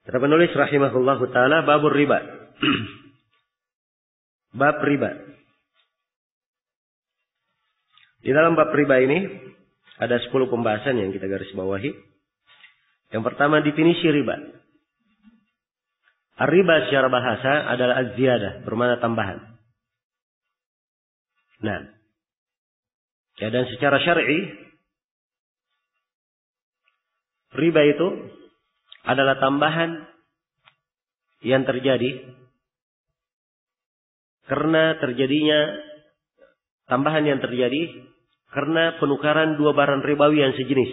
Kata penulis rahimahullahu taala, babur riba. Bab riba. Di dalam bab riba ini ada 10 pembahasan yang kita garis bawahi. Yang pertama, definisi riba. Ar-riba secara bahasa adalah az-ziyadah, bermakna tambahan. Nah, dan secara syar'i riba itu adalah tambahan yang terjadi karena penukaran dua barang ribawi yang sejenis,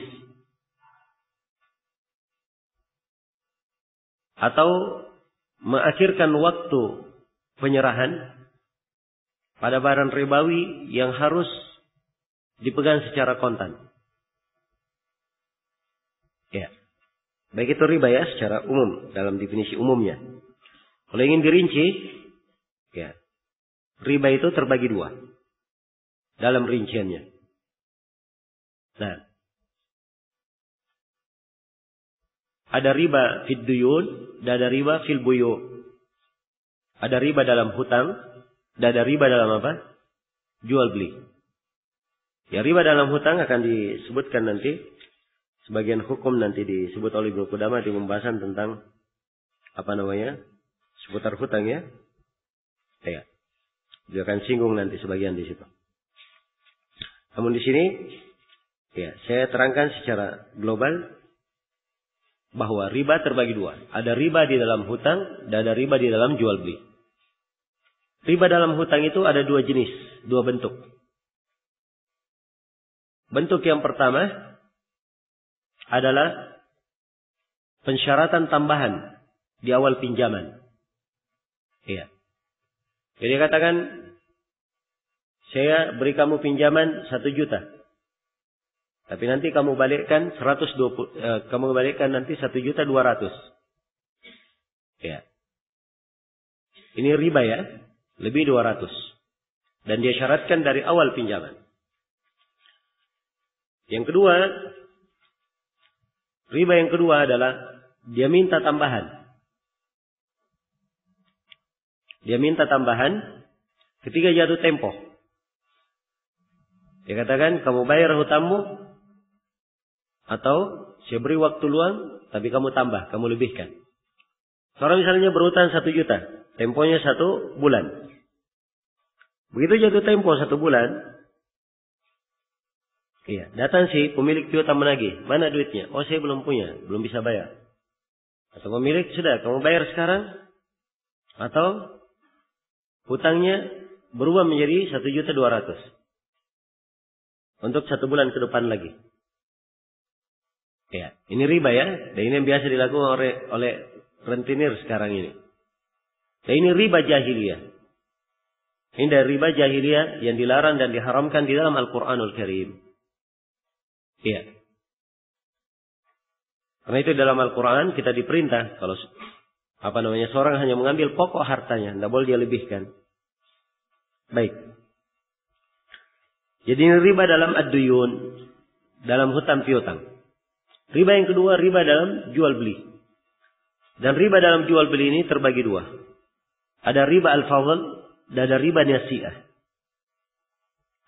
atau mengakhirkan waktu penyerahan pada barang ribawi yang harus dipegang secara kontan. Ya. Baik itu riba ya secara umum dalam definisi umumnya. Kalau ingin dirinci, ya, riba itu terbagi dua dalam rinciannya. Nah, ada riba fid duyun dan ada riba fil buyu. Ada riba dalam hutang dan ada riba dalam apa? Jual beli. Ya, riba dalam hutang akan disebutkan nanti. Sebagian hukum nanti disebut oleh Ibnu Qudamah di pembahasan tentang seputar hutang ya. Ya. Dia akan singgung nanti sebagian di situ. Namun di sini ya, saya terangkan secara global bahwa riba terbagi dua. Ada riba di dalam hutang dan ada riba di dalam jual beli. Riba dalam hutang itu ada dua jenis, dua bentuk. Bentuk yang pertama adalah pensyaratan tambahan di awal pinjaman. Iya. Jadi katakan, saya beri kamu pinjaman 1 juta. Tapi nanti kamu balikkan 120, kamu balikkan nanti 1.200.000. Ya. Ini riba ya, lebih 200. Dan dia syaratkan dari awal pinjaman. Yang kedua, riba yang kedua adalah dia minta tambahan. Dia minta tambahan ketika jatuh tempo. Dia katakan, kamu bayar hutangmu atau saya beri waktu luang tapi kamu tambah, kamu lebihkan. Seorang misalnya berhutang 1 juta, temponya 1 bulan. Begitu jatuh tempo 1 bulan, iya, datang si pemilik piutang menagih. Mana duitnya? Oh, saya belum punya, belum bisa bayar. Atau pemilik, sudah, kamu bayar sekarang. Atau hutangnya berubah menjadi 1.200.000 untuk 1 bulan ke depan lagi. Ya, ini riba ya. Dan ini yang biasa dilakukan oleh rentenir sekarang ini. Dan ini riba jahiliyah. Ini dari riba jahiliyah yang dilarang dan diharamkan di dalam Al-Quranul Karim. Iya. Karena itu dalam Al-Quran kita diperintah kalau seorang hanya mengambil pokok hartanya, tidak boleh dia lebihkan. Baik. Jadi ini riba dalam ad-duyun, dalam hutang piutang. Riba yang kedua, riba dalam jual beli. Dan riba dalam jual beli ini terbagi dua. Ada riba al-fadl dan ada riba nasi'ah.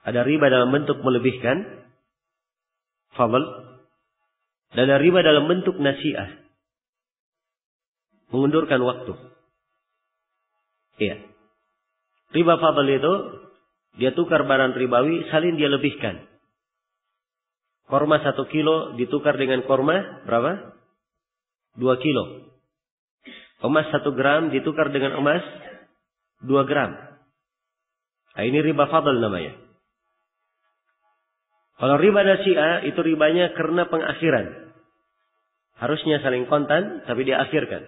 Ada riba dalam bentuk melebihkan fadl, dan ada riba dalam bentuk nasi'ah, mengundurkan waktu. Iya. Riba fadl itu dia tukar barang ribawi, salin dia lebihkan. Korma 1 kilo ditukar dengan korma berapa? 2 kilo. Emas 1 gram ditukar dengan emas 2 gram. Nah, ini riba fadl namanya. Kalau riba nasi'ah itu ribanya karena pengakhiran. Harusnya saling kontan, tapi dia akhirkan.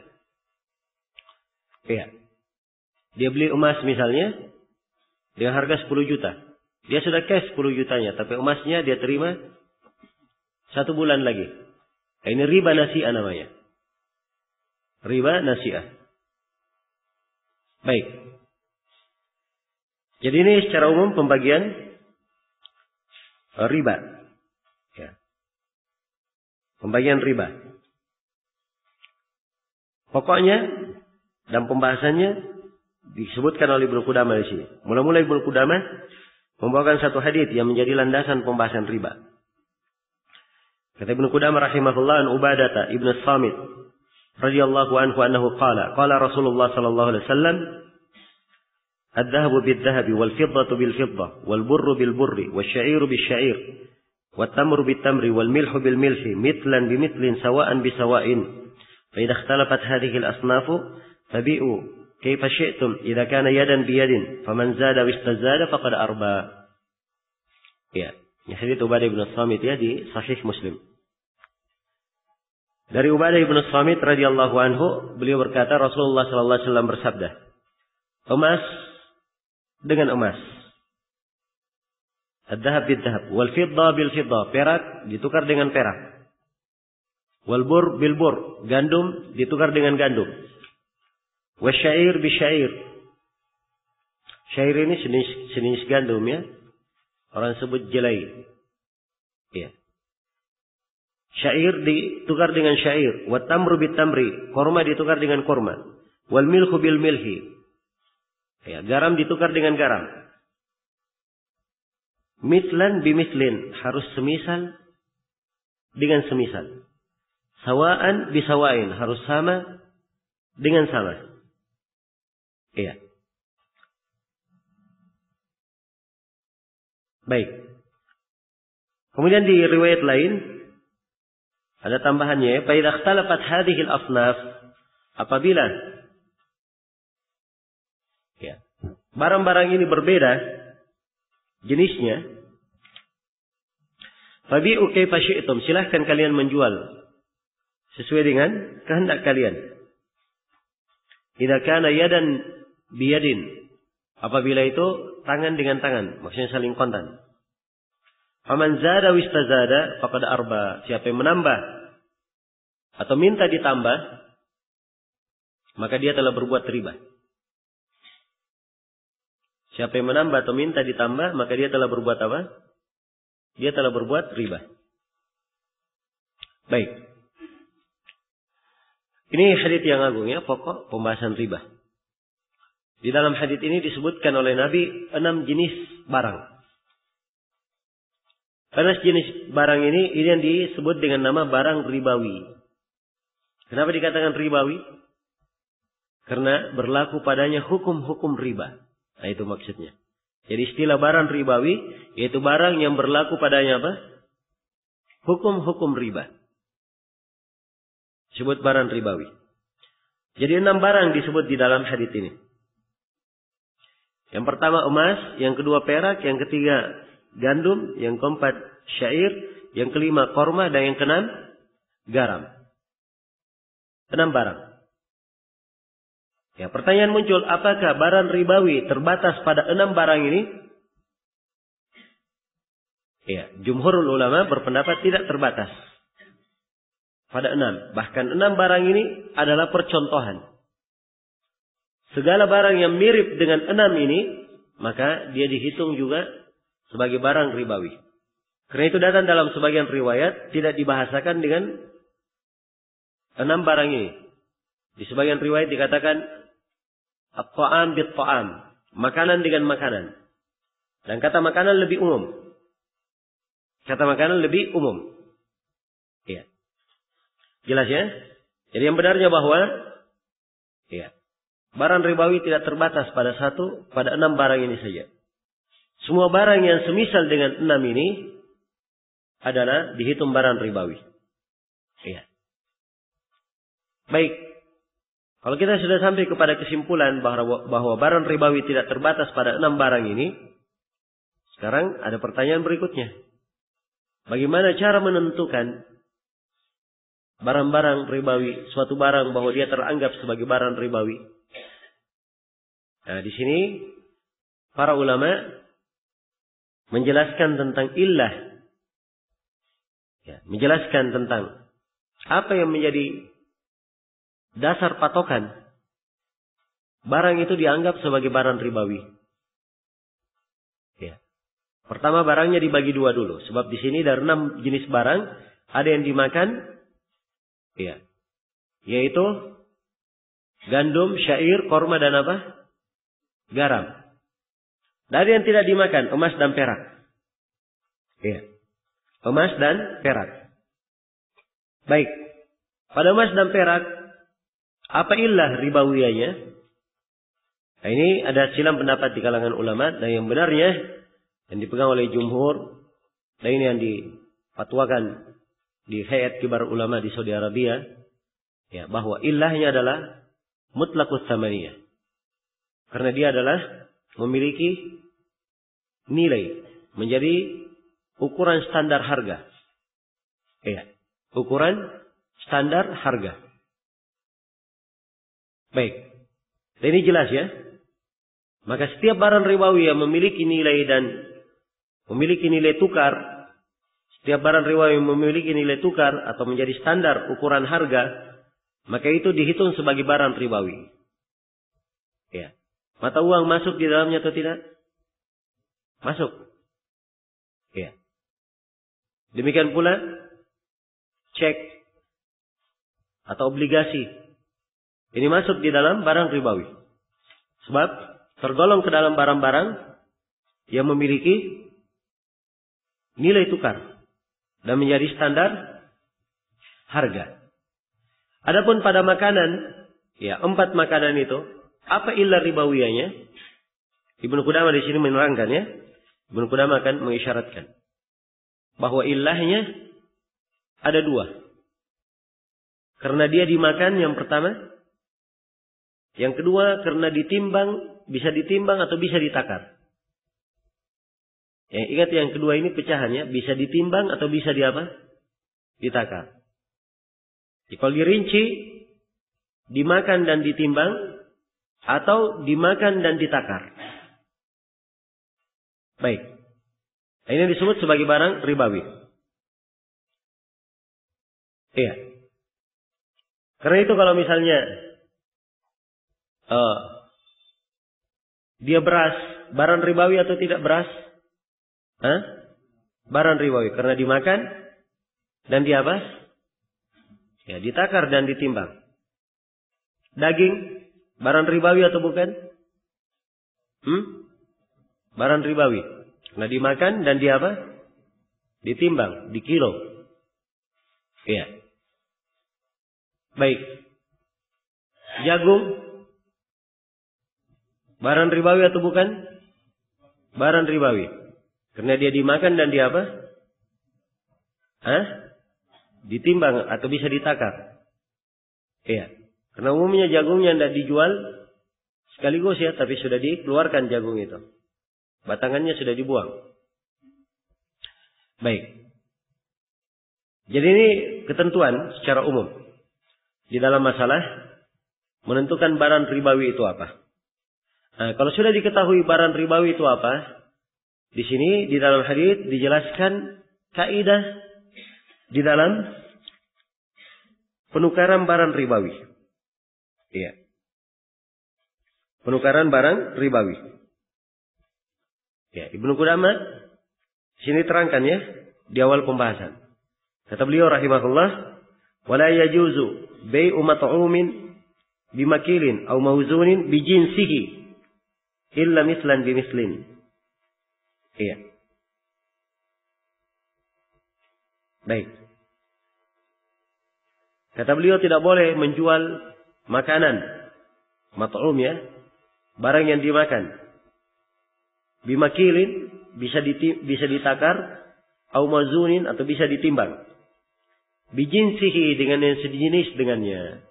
Iya. Dia beli emas misalnya dengan harga 10 juta. Dia sudah cash 10 jutanya, tapi emasnya dia terima 1 bulan lagi. Nah, ini riba nasi'ah namanya. Riba nasi'ah. Baik. Jadi ini secara umum pembagian riba. Ya. Pembagian riba. Pokoknya dan pembahasannya disebutkan oleh Ibnu Qudamah di sini. Mula-mula Ibnu Qudamah membawakan satu hadits yang menjadi landasan pembahasan riba. Kata Ibnu Qudamah rahimahullah an Ubadah ibn Samit radhiyallahu anhu annahu qala Rasulullah sallallahu alaihi wasallam ad-dhahabu bid-dhahabi wal fiddatu bil fiddah wal burru bil burri wasy-sya'iru bis-sya'ir wat tamru bit tamri wal milhu bil milhi mithlan bi mithlin sawa'an bi sawa'in fa idza ikhtalafat hadhihi al asnafu fabi'u kayfa syi'tum idza kana yadan bi yadin faman zada wa istazada faqad arba. Ya, ini hadits Ubadah bin Samit ya di Sahih Muslim. Dari Ubadah bin Samit radhiyallahu anhu, beliau berkata Rasulullah sallallahu alaihi wasallam bersabda, emas dengan emas, ad-dhahab bid-dhahab, wal fiddah bil fiddah, perak ditukar dengan perak, wal bur bil bur, gandum ditukar dengan gandum, wasyair bisyair, syair ini jenis gandum ya, orang sebut jelai, ya. Syair ditukar dengan syair, wat tamru bit tamri, korma ditukar dengan korma, wal milhu bil milhi, ya, garam ditukar dengan garam. Mithlan bimislin, harus semisal dengan semisal. Sawaan bisawain, harus sama dengan sama. Iya. Baik. Kemudian di riwayat lain ada tambahannya, fa idza ikhtalafat hadhihi al-asnaf, apabila ya, barang-barang ini berbeda jenisnya, fabi'u kaifa syi'tum, silahkan kalian menjual sesuai dengan kehendak kalian. Idza kana yadan biyadin, apabila itu tangan dengan tangan, maksudnya saling kontan. Faman zada wistazada faqad arba, siapa yang menambah atau minta ditambah, maka dia telah berbuat riba. Siapa yang menambah atau minta ditambah, maka dia telah berbuat apa? Dia telah berbuat riba. Baik. Ini hadits yang agung ya, pokok pembahasan riba. Di dalam hadits ini disebutkan oleh Nabi 6 jenis barang. Karena jenis barang ini yang disebut dengan nama barang ribawi. Kenapa dikatakan ribawi? Karena berlaku padanya hukum-hukum riba. Nah itu maksudnya. Jadi istilah barang ribawi, yaitu barang yang berlaku padanya apa? Hukum-hukum riba. Disebut barang ribawi. Jadi 6 barang disebut di dalam hadits ini. Yang pertama emas, yang kedua perak, yang ketiga gandum, yang keempat syair, yang kelima korma, dan yang keenam garam. 6 barang. Ya, pertanyaan muncul, apakah barang ribawi terbatas pada 6 barang ini? Ya, jumhurul ulama berpendapat tidak terbatas pada 6. Bahkan 6 barang ini adalah percontohan. Segala barang yang mirip dengan 6 ini, maka dia dihitung juga sebagai barang ribawi. Karena itu datang dalam sebagian riwayat tidak dibahasakan dengan 6 barang ini. Di sebagian riwayat dikatakan at-ta'am bit-ta'am, makanan dengan makanan. Dan kata makanan lebih umum. Kata makanan lebih umum. Iya. Jelas ya? Jadi yang benarnya bahwa iya, barang ribawi tidak terbatas pada 6 barang ini saja. Semua barang yang semisal dengan 6 ini adalah dihitung barang ribawi. Iya. Baik. Kalau kita sudah sampai kepada kesimpulan bahwa barang ribawi tidak terbatas pada 6 barang ini, sekarang ada pertanyaan berikutnya. Bagaimana cara menentukan barang-barang ribawi, suatu barang bahwa dia teranggap sebagai barang ribawi? Nah, di sini para ulama menjelaskan tentang illah. Ya, menjelaskan tentang apa yang menjadi dasar patokan barang itu dianggap sebagai barang ribawi. Ya. Pertama, barangnya dibagi 2 dulu. Sebab di sini dari 6 jenis barang ada yang dimakan, ya, yaitu Gandum, syair, korma dan apa? Garam. Dari yang tidak dimakan, emas dan perak. Iya. Emas dan perak. Baik. Pada emas dan perak, apa illah ribawiyahnya? Nah, ini ada silang pendapat di kalangan ulama. Dan yang benarnya, yang dipegang oleh jumhur, dan ini yang difatwakan di Hayat Kibar Ulama di Saudi Arabia, ya, bahwa illahnya adalah mutlaqus tsamaniyah. Karena dia adalah memiliki nilai, menjadi ukuran standar harga. Ya, ukuran standar harga. Baik. Dan ini jelas ya. Maka setiap barang ribawi yang memiliki nilai dan memiliki nilai tukar, setiap barang ribawi yang memiliki nilai tukar atau menjadi standar ukuran harga, maka itu dihitung sebagai barang ribawi. Ya. Mata uang masuk di dalamnya atau tidak? Masuk. Ya. Demikian pula cek atau obligasi. Ini masuk di dalam barang ribawi. Sebab tergolong ke dalam barang-barang yang memiliki nilai tukar dan menjadi standar harga. Adapun pada makanan, ya 4 makanan itu, apa illah ribawiyahnya? Ibnu Qudamah di sini menerangkan ya. Ibnu Qudamah akan mengisyaratkan bahwa illahnya ada 2. Karena dia dimakan yang pertama. Yang kedua karena ditimbang, bisa ditimbang atau bisa ditakar. Ya, ingat yang kedua ini pecahannya, bisa ditimbang atau bisa ditakar. Jadi, kalau dirinci, dimakan dan ditimbang, atau dimakan dan ditakar. Baik. Nah, ini disebut sebagai barang ribawi. Iya. Karena itu kalau misalnya dia beras, barang ribawi atau tidak beras? Barang ribawi. Karena dimakan dan ya, ditakar dan ditimbang. Daging, barang ribawi atau bukan? Barang ribawi. Karena dimakan dan ditimbang, di kilo. Iya. Baik. Jagung, barang ribawi atau bukan? Barang ribawi. Karena dia dimakan dan ditimbang atau bisa ditakar. Iya. Karena umumnya jagungnya tidak dijual sekaligus ya, tapi sudah dikeluarkan jagung itu. Batangannya sudah dibuang. Baik. Jadi ini ketentuan secara umum di dalam masalah menentukan barang ribawi itu apa. Nah, kalau sudah diketahui barang ribawi itu apa, di sini di dalam hadits dijelaskan kaidah di dalam penukaran barang ribawi. Iya. Penukaran barang ribawi. Ya, Ibnu Qudamah sini terangkan ya di awal pembahasan. Kata beliau rahimahullah, "Wala yajuzu bai'u mat'umin bimakilin aw mawzunin bijinsihi illa mislan bimislin." Iya. Baik. Kata beliau tidak boleh menjual makanan mat'um ya, barang yang dimakan. Bimakilin bisa ditakar, au mazunin atau bisa ditimbang. Bijinsihi dengan yang sejenis dengannya.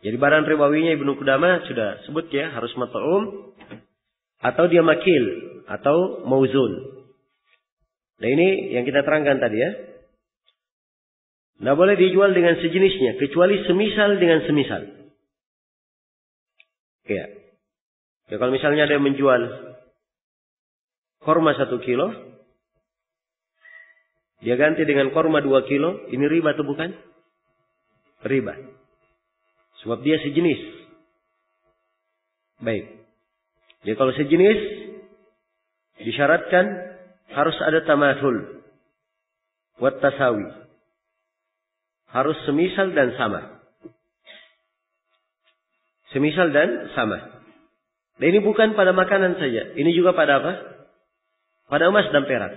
Jadi barang ribawinya Ibnu Qudamah sudah sebut ya, harus mat'um atau dia makil atau mauzun. Nah ini yang kita terangkan tadi ya. Tidak boleh dijual dengan sejenisnya kecuali semisal dengan semisal. Ya. Ya kalau misalnya ada yang menjual korma 1 kilo, dia ganti dengan korma 2 kilo, ini riba atau bukan? Riba. Sebab dia sejenis. Baik. Jadi kalau sejenis, disyaratkan harus ada tamathul. Wat tasawi. Harus semisal dan sama. Semisal dan sama. Dan ini bukan pada makanan saja. Ini juga pada apa? Pada emas dan perak.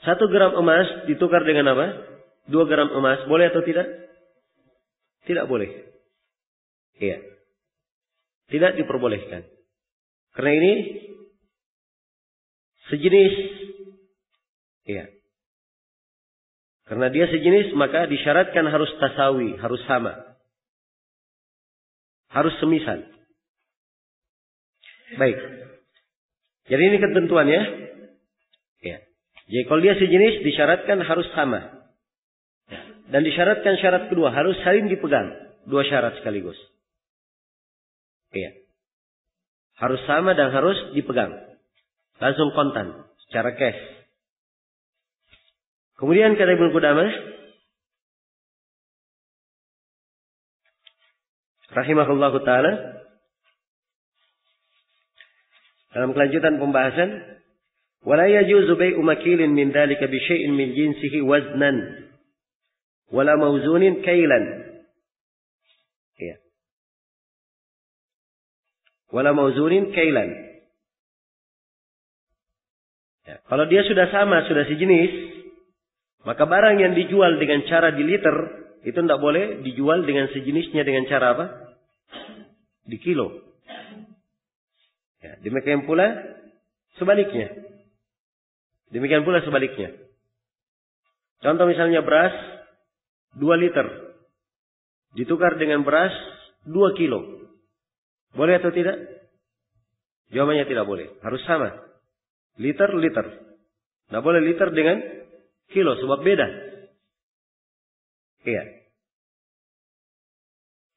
1 gram emas ditukar dengan apa? 2 gram emas. Boleh atau tidak? Tidak boleh. Iya. Tidak diperbolehkan. Karena ini sejenis. Iya. Karena dia sejenis, maka disyaratkan harus tasawi, harus sama. Harus semisal. Baik. Jadi ini ketentuan ya. Ya. Jadi kalau dia sejenis, disyaratkan harus sama. Dan disyaratkan syarat kedua, harus saling dipegang. 2 syarat sekaligus. Iya. Harus sama dan harus dipegang. Langsung kontan, secara cash. Kemudian kata Ibnu Qudamah rahimahullahu taala dalam kelanjutan pembahasan, wala yajuzu bai'u makilin min dzalika bi syai'in min jinsihi waznan wala mawzunin kailan. Ya. Wala mawzunin kailan. Ya. Kalau dia sudah sama, sudah sejenis, maka barang yang dijual dengan cara di liter, itu tidak boleh dijual dengan sejenisnya dengan cara apa? Di kilo. Ya, demikian pula sebaliknya. Demikian pula sebaliknya. Contoh misalnya beras 2 liter. Ditukar dengan beras 2 kilo. Boleh atau tidak? Jawabannya tidak boleh. Harus sama. Liter. Tidak boleh liter dengan kilo, sebab beda. Iya.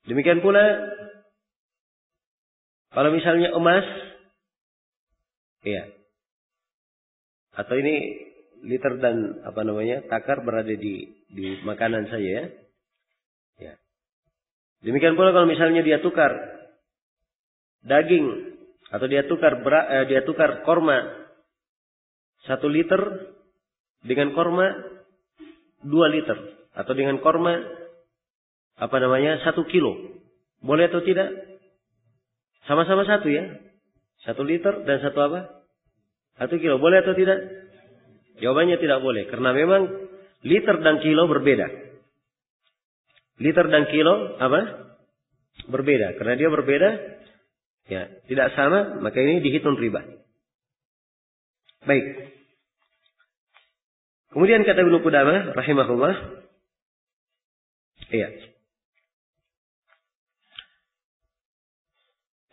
Demikian pula kalau misalnya emas, iya. Atau ini liter dan takar berada di makanan saya ya. Ya. Demikian pula kalau misalnya dia tukar daging atau dia tukar korma 1 liter dengan korma 2 liter. Atau dengan korma 1 kilo. Boleh atau tidak? Sama-sama 1 ya. 1 liter dan 1 apa? 1 kilo. Boleh atau tidak? Jawabannya tidak boleh. Karena memang liter dan kilo berbeda. Liter dan kilo apa? Berbeda. Karena dia berbeda. Ya, tidak sama. Maka ini dihitung riba. Baik. Kemudian kata Ibnu Qudamah rahimahullah, iya.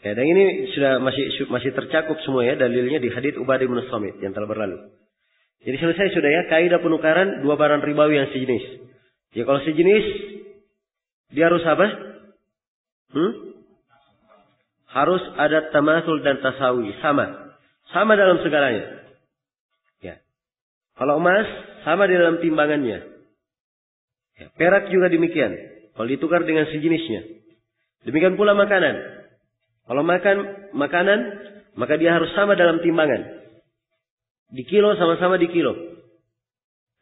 Ya, dan ini sudah masih tercakup semua ya dalilnya di hadits Ubadah bin Samit yang telah berlalu. Jadi selesai sudah ya kaidah penukaran 2 barang ribawi yang sejenis. Ya kalau sejenis dia harus apa? Harus ada tamasul dan tasawi, sama. Sama dalam segalanya. Kalau emas, sama di dalam timbangannya. Ya, perak juga demikian. Kalau ditukar dengan sejenisnya. Demikian pula makanan. Kalau makanan, maka dia harus sama dalam timbangan. Di kilo, sama-sama di kilo.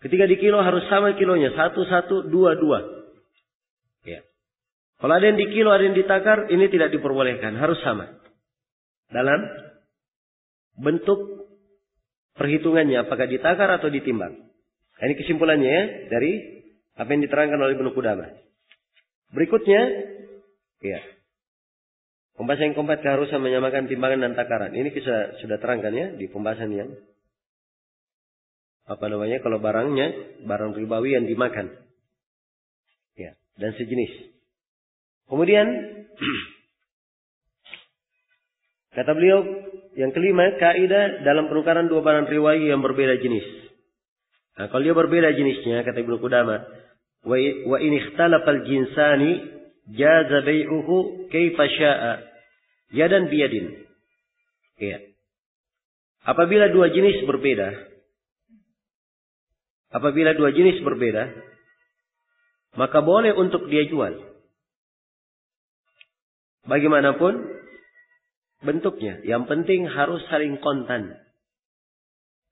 Ketika di kilo harus sama kilonya. 1, 2, 2. Ya. Kalau ada yang di kilo, ada yang ditakar, ini tidak diperbolehkan. Harus sama. Dalam bentuk perhitungannya apakah ditakar atau ditimbang. Nah, ini kesimpulannya ya dari apa yang diterangkan oleh Ibnu Qudamah. Berikutnya, ya. Pembahasan yang keempat keharusan menyamakan timbangan dan takaran. Ini kita sudah terangkan ya di pembahasan yang kalau barang ribawi yang dimakan. Ya, dan sejenis. Kemudian kata beliau yang kelima, kaidah dalam penukaran 2 barang riwayi yang berbeda jenis. Nah, kalau dia berbeda jenisnya, kata Ibnu Qudamah, wa in ikhtalafal jinsani jaza bai'uhu kaifa syaa yadan biyadin. Iya. Apabila 2 jenis berbeda, maka boleh untuk dia jual. Bagaimanapun bentuknya, yang penting harus saling kontan.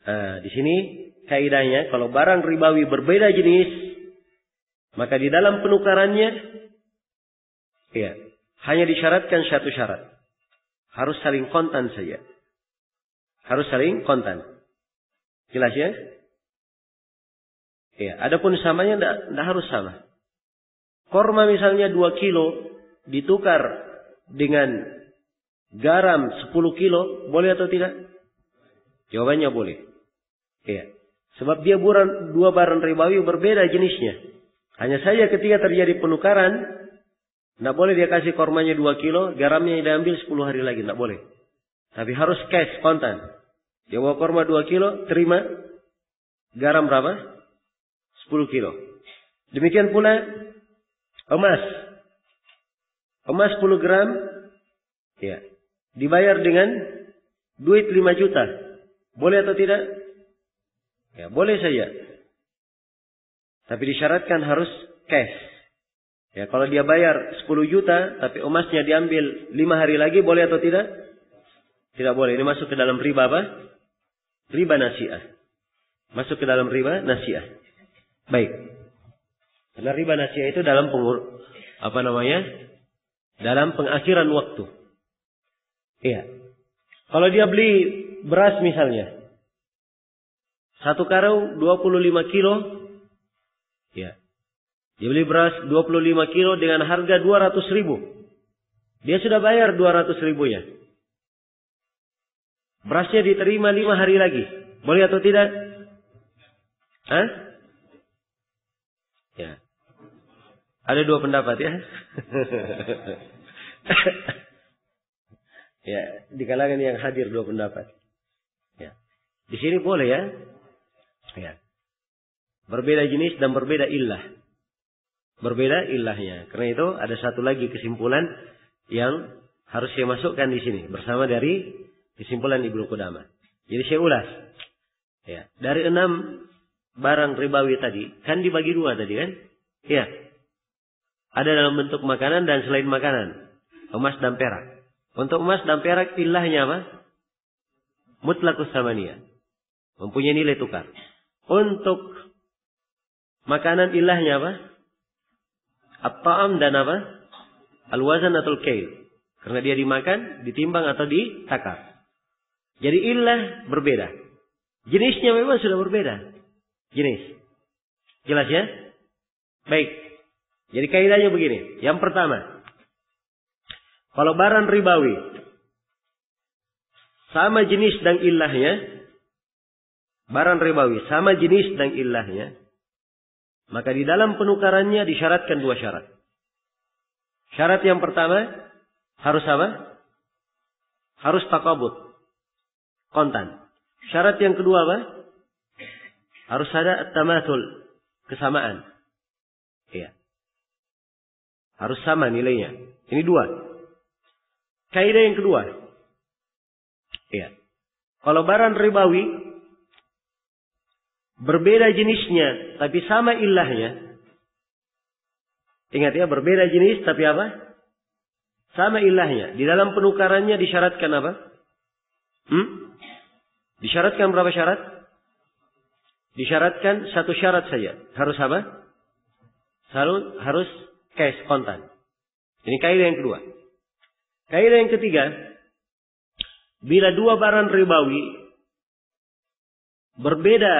Nah, di sini kaidahnya kalau barang ribawi berbeda jenis, maka di dalam penukarannya, ya hanya disyaratkan satu syarat. Harus saling kontan saja. Harus saling kontan. Jelas ya? Ya, adapun samanya tidak harus sama. Korma misalnya 2 kilo ditukar dengan garam 10 kilo, boleh atau tidak? Jawabannya boleh. Ya. Sebab dia dua barang ribawi berbeda jenisnya. Hanya saja ketika terjadi penukaran, tidak boleh dia kasih kormanya 2 kilo, garamnya diambil 10 hari lagi, tidak boleh. Tapi harus cash, kontan. Dia bawa korma 2 kilo, terima garam berapa? 10 kilo. Demikian pula emas. Emas 10 gram, ya, dibayar dengan duit 5 juta. Boleh atau tidak? Ya, boleh saja. Tapi disyaratkan harus cash. Ya, kalau dia bayar 10 juta, tapi emasnya diambil 5 hari lagi, boleh atau tidak? Tidak boleh. Ini masuk ke dalam riba apa? Riba nasi'ah. Masuk ke dalam riba nasi'ah. Baik. Karena riba nasi'ah itu dalam dalam pengakhiran waktu. Iya. Kalau dia beli beras misalnya, 1 karung 25 kilo, ya. Dia beli beras 25 kilo dengan harga 200 ribu. Dia sudah bayar 200 ribunya. Berasnya diterima 5 hari lagi. Boleh atau tidak? Hah? Ya. Ada 2 pendapat ya. Ya, di kalangan yang hadir 2 pendapat. Ya. Di sini boleh ya. Ya. Berbeda jenis dan berbeda illah. Berbeda ilahnya. Karena itu ada satu lagi kesimpulan yang harus saya masukkan di sini bersama dari kesimpulan Ibnu Qudamah. Jadi saya ulas. Ya, dari 6 barang ribawi tadi kan dibagi 2 tadi kan? Iya. Ada dalam bentuk makanan dan selain makanan. Emas dan perak. Untuk emas dan perak ilahnya apa? Mutlaqus samaniyah. Mempunyai nilai tukar. Untuk makanan ilahnya apa? At-ta'am dan apa? Al-wazan atau al-kail. Karena dia dimakan, ditimbang atau ditakar. Jadi ilah berbeda. Jenisnya memang sudah berbeda. Jenis. Jelas ya? Baik. Jadi kaidahnya begini. Yang pertama. Kalau barang ribawi. Sama jenis dan ilahnya. Barang ribawi. Sama jenis dan ilahnya. Maka di dalam penukarannya disyaratkan 2 syarat. Syarat yang pertama. Harus apa? Harus taqabud. Kontan. Syarat yang kedua apa? Harus ada at-tamathul. Kesamaan. Iya. Harus sama nilainya. Ini 2. Kaidah yang kedua. Iya. Kalau barang ribawi. Berbeda jenisnya. Tapi sama ilahnya. Ingat ya. Berbeda jenis tapi apa? Sama ilahnya. Di dalam penukarannya disyaratkan apa? Disyaratkan berapa syarat? Disyaratkan 1 syarat saja. Harus apa? Harus cash, kontan. Ini kaidah yang kedua. Kaidah yang ketiga. Bila 2 barang ribawi. Berbeda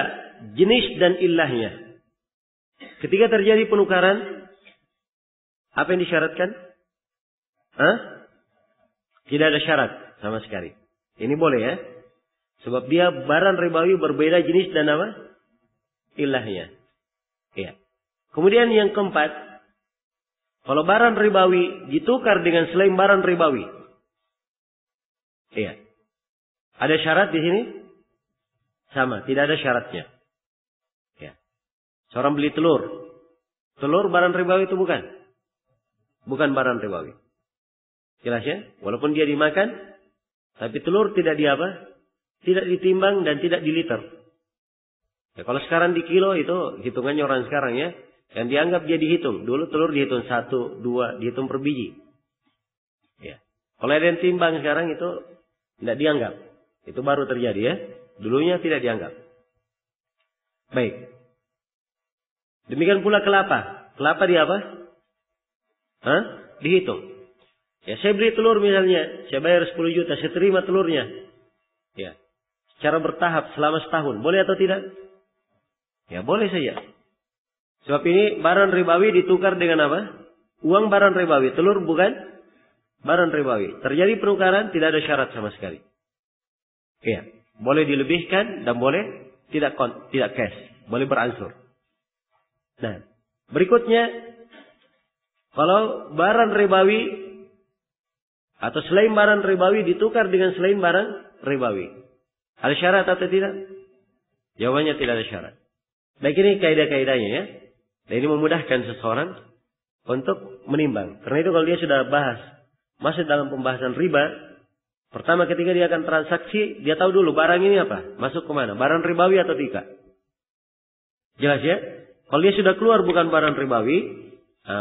jenis dan ilahnya. Ketika terjadi penukaran. Apa yang disyaratkan? Tidak ada syarat sama sekali. Ini boleh ya. Sebab dia barang ribawi berbeda jenis dan apa? Ilahnya. Ya. Kemudian yang keempat. Kalau barang ribawi ditukar dengan selain barang ribawi. Iya. Ada syarat di sini? Sama, tidak ada syaratnya. Ya. Seorang beli telur. Telur barang ribawi itu bukan? Bukan barang ribawi. Jelas ya? Walaupun dia dimakan, tapi telur tidak tidak ditimbang dan tidak diliter. Ya, kalau sekarang di kilo itu hitungannya orang sekarang ya. Yang dianggap dia dihitung. Dulu telur dihitung 1, 2, dihitung per biji. Ya. Kalau ada yang timbang sekarang itu tidak dianggap. Itu baru terjadi ya. Dulunya tidak dianggap. Baik. Demikian pula kelapa. Kelapa dia apa? Dihitung. Ya, saya beli telur misalnya, saya bayar 10 juta, saya terima telurnya. Ya, secara bertahap selama setahun, boleh atau tidak? Ya, boleh saja. Sebab ini barang ribawi ditukar dengan apa? Uang barang ribawi, telur bukan barang ribawi. Terjadi penukaran, tidak ada syarat sama sekali. Ya, boleh dilebihkan dan boleh tidak cash, boleh beransur. Nah, berikutnya, kalau barang ribawi atau selain barang ribawi ditukar dengan selain barang ribawi, ada syarat atau tidak? Jawabannya tidak ada syarat. Baik, ini kaidah-kaidahnya ya. Dan ini memudahkan seseorang untuk menimbang. Karena itu kalau dia sudah bahas, masuk dalam pembahasan riba, pertama ketika dia akan transaksi, dia tahu dulu barang ini apa, masuk ke mana, barang ribawi atau tidak. Jelas ya? Kalau dia sudah keluar bukan barang ribawi,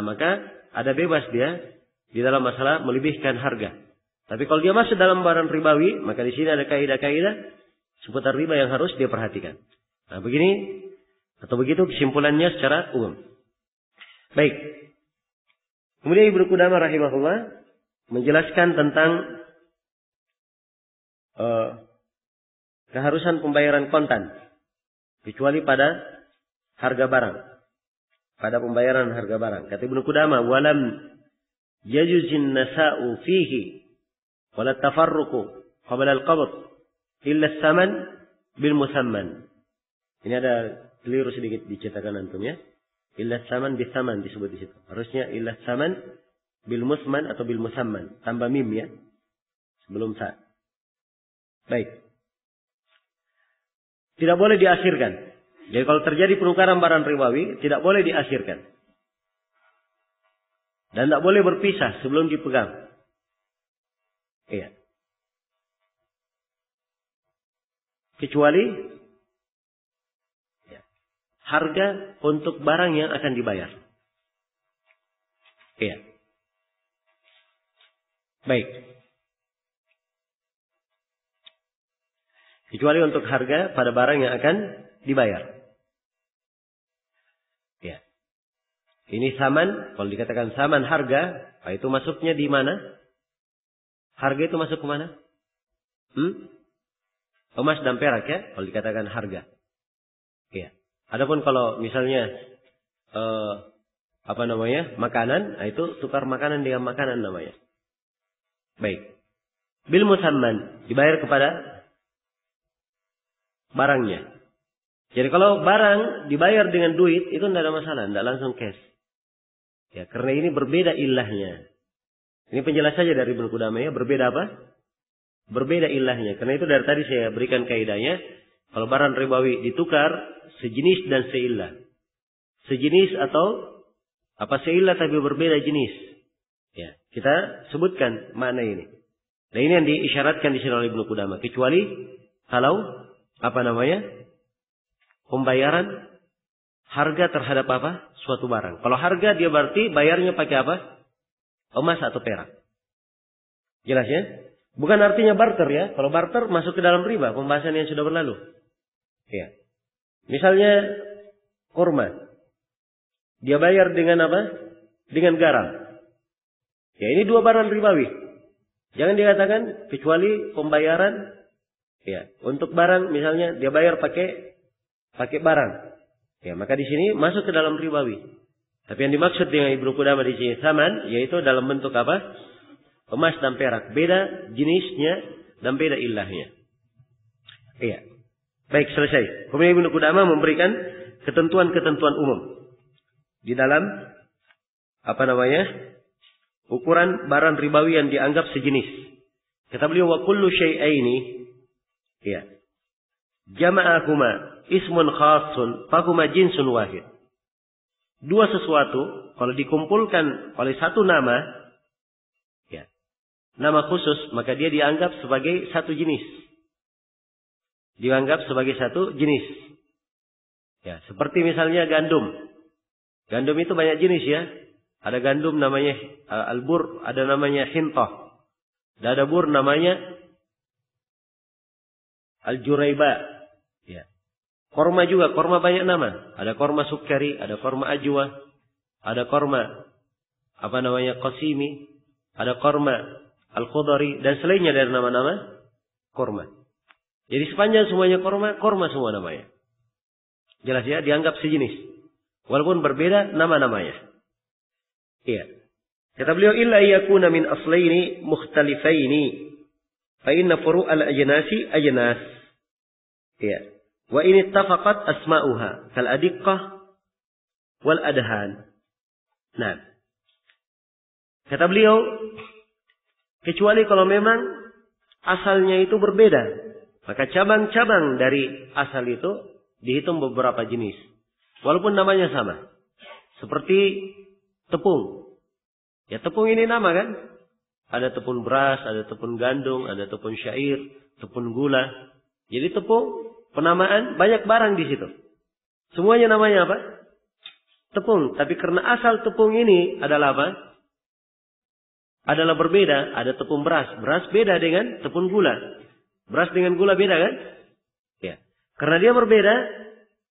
maka ada bebas dia di dalam masalah melebihkan harga. Tapi kalau dia masuk dalam barang ribawi, maka di sini ada kaidah-kaidah seputar riba yang harus dia perhatikan. Nah, begini atau begitu kesimpulannya secara umum. Baik. Kemudian Ibnu Qudamah rahimahullah menjelaskan tentang keharusan pembayaran kontan kecuali pada harga barang. Pada pembayaran harga barang. Kata Ibnu Qudamah, "Walam yajuzin nasa'u fihi wala tafarruqu qabla al-qabd illa as-saman bil musamman." Ini ada keliru sedikit dicetakan antum ya. Illa as-saman bis saman disebut di situ. Harusnya illa as-saman bil musman atau bil musamman, tambah mim ya. Sebelum sa. Baik. Tidak boleh diakhirkan. Jadi kalau terjadi penukaran barang ribawi, tidak boleh diakhirkan. Dan tidak boleh berpisah sebelum dipegang. Iya. Kecuali harga untuk barang yang akan dibayar. Iya. Baik. Kecuali untuk harga pada barang yang akan dibayar. Ya. Ini saman, kalau dikatakan saman harga, itu masuknya di mana? Harga itu masuk ke mana? Emas dan perak ya, kalau dikatakan harga. Ya. Adapun kalau misalnya makanan, itu tukar makanan dengan makanan namanya. Baik. Bil musamman dibayar kepada barangnya. Jadi kalau barang dibayar dengan duit itu tidak ada masalah, tidak langsung cash. Ya, karena ini berbeda ilahnya. Ini penjelasannya dari Ibnu Qudamah ya, berbeda apa? Berbeda ilahnya. Karena itu dari tadi saya berikan kaidahnya, kalau barang ribawi ditukar sejenis dan seilah. Sejenis atau seilah tapi berbeda jenis. Ya, kita sebutkan makna ini. Nah, ini yang diisyaratkan di sini oleh Ibnu Qudamah. Kecuali kalau pembayaran harga terhadap suatu barang. Kalau harga dia berarti bayarnya pakai apa? Emas atau perak. Jelas ya? Bukan artinya barter ya. Kalau barter masuk ke dalam riba, pembahasan yang sudah berlalu. Ya. Misalnya kurma. Dia bayar dengan apa? Dengan garam. Ya, ini dua barang ribawi. Jangan dikatakan kecuali pembayaran ya, untuk barang misalnya dia bayar pakai barang. Ya, maka di sini masuk ke dalam ribawi. Tapi yang dimaksud dengan Ibnu Qudamah di sini saman, yaitu dalam bentuk apa? Emas dan perak. Beda jenisnya dan beda ilahnya. Iya. Baik, selesai. Kemudian Ibnu Qudamah memberikan ketentuan-ketentuan umum di dalam ukuran barang ribawi yang dianggap sejenis. Kata beliau, wa kullu syai'aini ya jama'ahuma ismun khasun fahuma jinsun wahid. Dua sesuatu kalau dikumpulkan oleh satu nama, ya, nama khusus, maka dia dianggap sebagai satu jenis. Dianggap sebagai satu jenis. Ya, seperti misalnya gandum. Gandum itu banyak jenis ya. Ada gandum namanya albur, ada namanya hintah. Dan ada bur namanya al-juraiba. Ya. Korma juga, korma banyak nama. Ada korma sukari, ada korma ajwa, ada korma qasimi. ada korma al-khudari, dan selainnya dari nama-nama korma. Jadi sepanjang semuanya korma, korma semua namanya. Jelas ya, dianggap sejenis. Walaupun berbeda nama-namanya. Iya. Kata beliau, illa yakuna min aslaini mukhtalifaini, fa inna furu'al ajnasi ajnas. Iya. Wa in ittafaqat asma'uha kal adiqqah wal adhan. Nah. Kata beliau, kecuali kalau memang asalnya itu berbeda, maka cabang-cabang dari asal itu dihitung beberapa jenis. Walaupun namanya sama. Seperti tepung. Ya, tepung ini nama kan? Ada tepung beras, ada tepung gandum, ada tepung syair, tepung gula. Jadi tepung, penamaan, banyak barang di situ. Semuanya namanya apa? Tepung. Tapi karena asal tepung ini adalah apa? Adalah berbeda. Ada tepung beras. Beras beda dengan tepung gula. Beras dengan gula beda kan? Ya. Karena dia berbeda,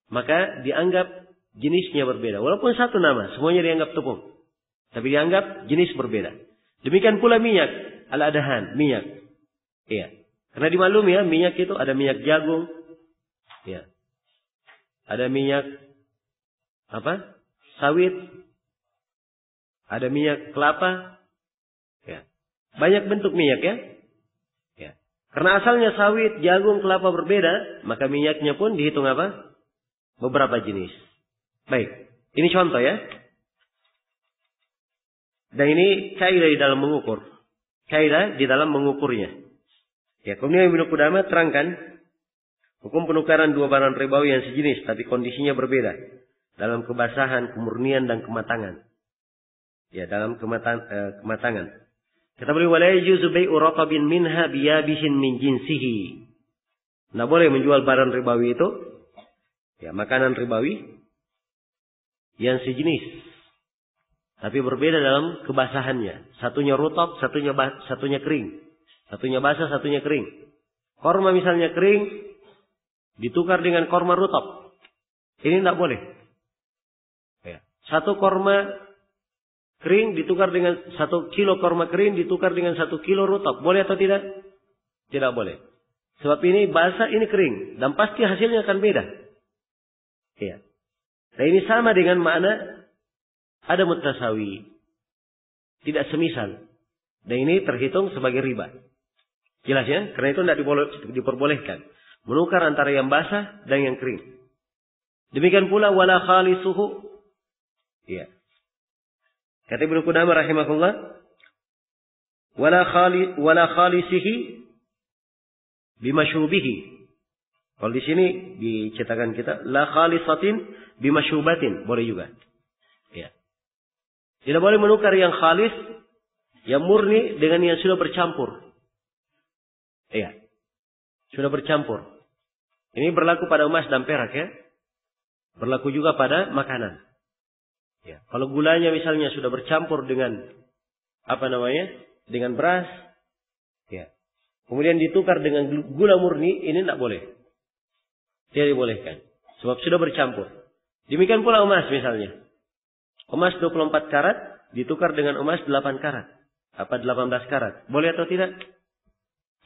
maka dianggap jenisnya berbeda. Walaupun satu nama, semuanya dianggap tepung. Tapi dianggap jenis berbeda. Demikian pula minyak. Al-adahan, minyak. Iya. Karena dimaklumi ya, minyak itu ada minyak jagung. Ya. Ada minyak apa? Sawit. Ada minyak kelapa. Ya. Banyak bentuk minyak ya. Ya. Karena asalnya sawit, jagung, kelapa berbeda, maka minyaknya pun dihitung apa? Beberapa jenis. Baik. Ini contoh ya. Dan ini kaidah di dalam mengukur. Kaidah di dalam mengukurnya. Ya, kemudian Ibnu Qudamah terangkan hukum penukaran dua barang ribawi yang sejenis tapi kondisinya berbeda dalam kebasahan, kemurnian dan kematangan. Ya, dalam kematangan. Kata beliau, wala yajuzu bai'u ratabin minha biyabisin min jinsihi. Nah, boleh menjual barang ribawi itu, ya, makanan ribawi yang sejenis tapi berbeda dalam kebasahannya. Satunya rutab, satunya kering. Satunya basah, satunya kering. Korma misalnya kering, ditukar dengan korma rutab. Ini tidak boleh. Ya. Satu korma kering ditukar dengan 1 kilo korma kering, ditukar dengan 1 kilo rutab. Boleh atau tidak? Tidak boleh. Sebab ini basah, ini kering. Dan pasti hasilnya akan beda. Ya. Nah, ini sama dengan makna ada mutasawi. Tidak semisal. Dan ini terhitung sebagai riba. Jelas ya? Karena itu tidak diperbolehkan. Menukar antara yang basah dan yang kering. Demikian pula wala khalisuhu. Ya. Kata Ibnu Qudamah rahimahullah. Wala khalisihi bimasyubihi. Kalau di sini dicetakan kita. La khalisatin bimasyubatin. Boleh juga. Ya. Tidak boleh menukar yang khalis, yang murni dengan yang sudah bercampur. Iya. Sudah bercampur. Ini berlaku pada emas dan perak ya. Berlaku juga pada makanan. Ya. Kalau gulanya misalnya sudah bercampur dengan dengan beras, ya. Kemudian ditukar dengan gula murni, ini tidak boleh. Tidak dibolehkan. Sebab sudah bercampur. Demikian pula emas misalnya. Emas 24 karat ditukar dengan emas 8 karat. 18 karat. Boleh atau tidak?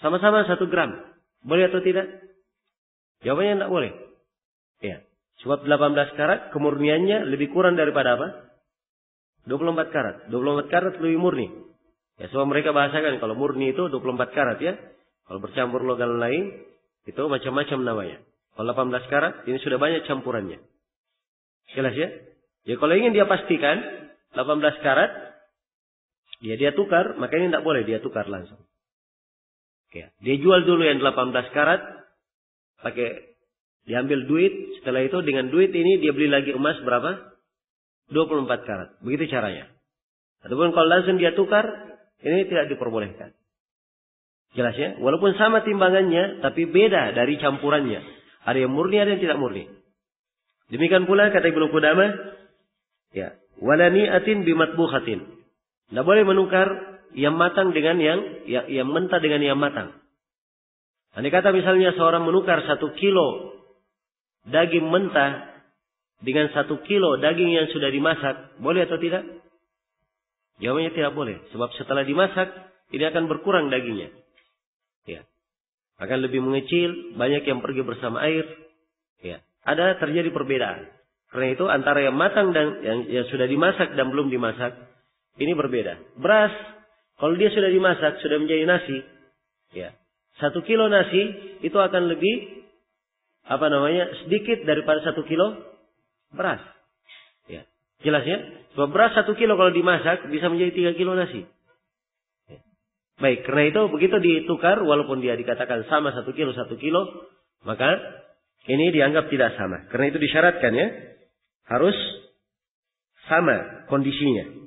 Sama-sama 1 gram. Boleh atau tidak? Jawabannya tidak boleh. Ya. Sebab 18 karat kemurniannya lebih kurang daripada apa? 24 karat. 24 karat lebih murni. Ya, sebab mereka bahasakan kalau murni itu 24 karat ya. Kalau bercampur logam lain itu macam-macam namanya. Kalau 18 karat ini sudah banyak campurannya. Jelas ya? Ya kalau ingin dia pastikan 18 karat, ya dia tukar, maka ini tidak boleh dia tukar langsung. Ya, dia jual dulu yang 18 karat, diambil duit, setelah itu dengan duit ini dia beli lagi emas berapa? 24 karat. Begitu caranya. Ataupun kalau langsung dia tukar, ini tidak diperbolehkan. Jelas ya? Walaupun sama timbangannya, tapi beda dari campurannya. Ada yang murni, ada yang tidak murni. Demikian pula kata Ibnu Qudamah, ya, wala ni'atin bimatbukhatin. Tidak boleh menukar yang matang dengan yang mentah dengan yang matang. Andai kata misalnya seorang menukar 1 kilo daging mentah dengan 1 kilo daging yang sudah dimasak, boleh atau tidak? Jawabannya tidak boleh. Sebab setelah dimasak, ini akan berkurang dagingnya. Ya. Akan lebih mengecil, banyak yang pergi bersama air. Ya. Ada terjadi perbedaan. Karena itu antara yang matang dan yang sudah dimasak dan belum dimasak, ini berbeda. Beras, kalau dia sudah dimasak, sudah menjadi nasi, ya. 1 kilo nasi itu akan lebih sedikit daripada 1 kilo beras. Ya. Jelas ya? Sebab beras 1 kilo kalau dimasak bisa menjadi 3 kilo nasi. Ya. Baik, karena itu begitu ditukar walaupun dia dikatakan sama 1 kilo, maka ini dianggap tidak sama. Karena itu disyaratkan ya, harus sama kondisinya.